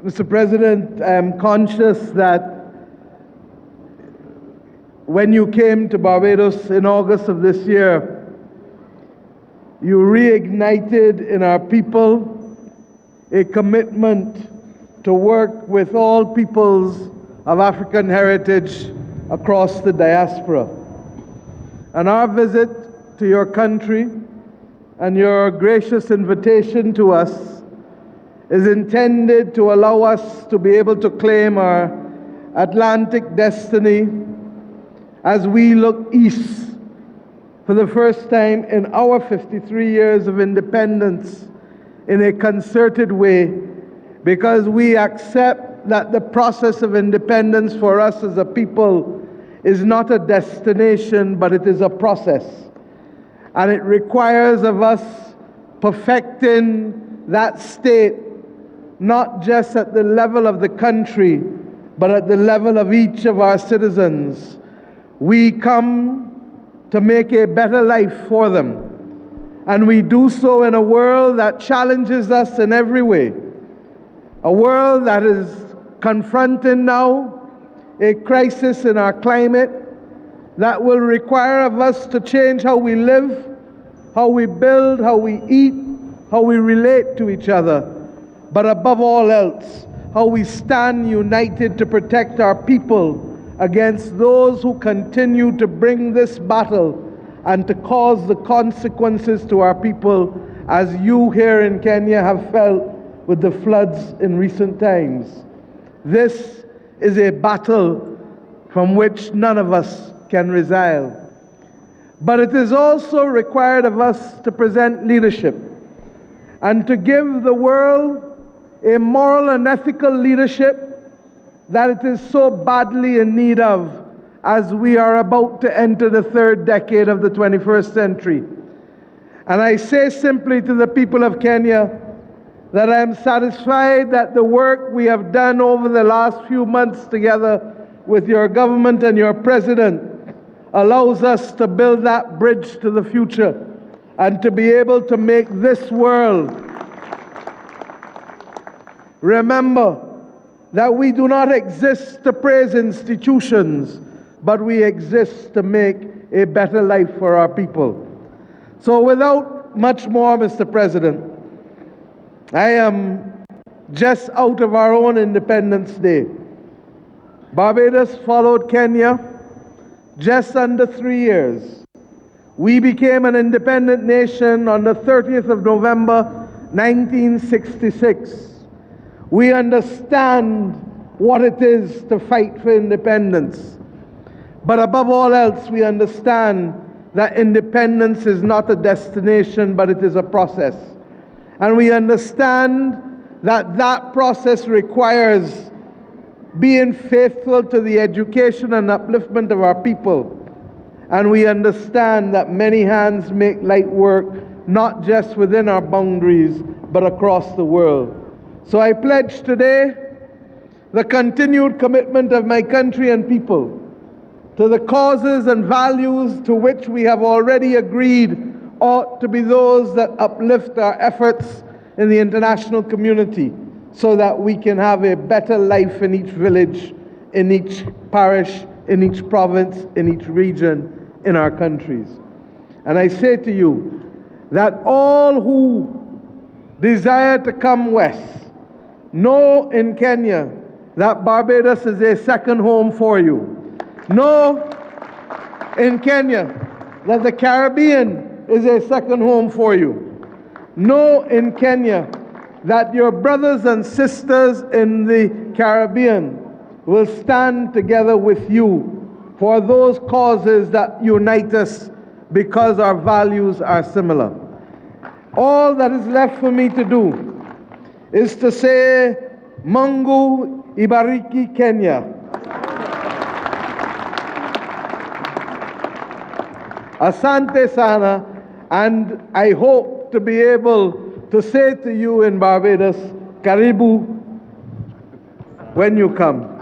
Mr. President, I am conscious that when you came to Barbados in August of this year, you reignited in our people a commitment to work with all peoples of African heritage across the diaspora. And our visit to your country and your gracious invitation to us is intended to allow us to be able to claim our Atlantic destiny as we look east for the first time in our 53 years of independence in a concerted way, because we accept that the process of independence for us as a people is not a destination, but it is a process. And it requires of us perfecting that state, not just at the level of the country, but at the level of each of our citizens. We come to make a better life for them. And we do so in a world that challenges us in every way. A world that is confronting now a crisis in our climate that will require of us to change how we live, how we build, how we eat, how we relate to each other. But above all else, how we stand united to protect our people against those who continue to bring this battle and to cause the consequences to our people, as you here in Kenya have felt with the floods in recent times. This is a battle from which none of us can resile. But it is also required of us to present leadership and to give the world a moral and ethical leadership that it is so badly in need of as we are about to enter the third decade of the 21st century. And I say simply to the people of Kenya that I am satisfied that the work we have done over the last few months together with your government and your president allows us to build that bridge to the future and to be able to make this world remember that we do not exist to praise institutions, but we exist to make a better life for our people. So without much more, Mr. President, I am just out of our own Independence Day. Barbados followed Kenya just under 3 years. We became an independent nation on the 30th of November, 1966. We understand what it is to fight for independence. But above all else, we understand that independence is not a destination, but it is a process. And we understand that that process requires being faithful to the education and upliftment of our people. And we understand that many hands make light work, not just within our boundaries, but across the world. So I pledge today the continued commitment of my country and people to the causes and values to which we have already agreed ought to be those that uplift our efforts in the international community, so that we can have a better life in each village, in each parish, in each province, in each region in our countries. And I say to you that all who desire to come west know in Kenya that Barbados is a second home for you. Know in Kenya that the Caribbean is a second home for you. Know in Kenya that your brothers and sisters in the Caribbean will stand together with you for those causes that unite us because our values are similar. All that is left for me to do is to say, Mungu ibariki Kenya. Asante sana, and I hope to be able to say to you in Barbados, Karibu, when you come.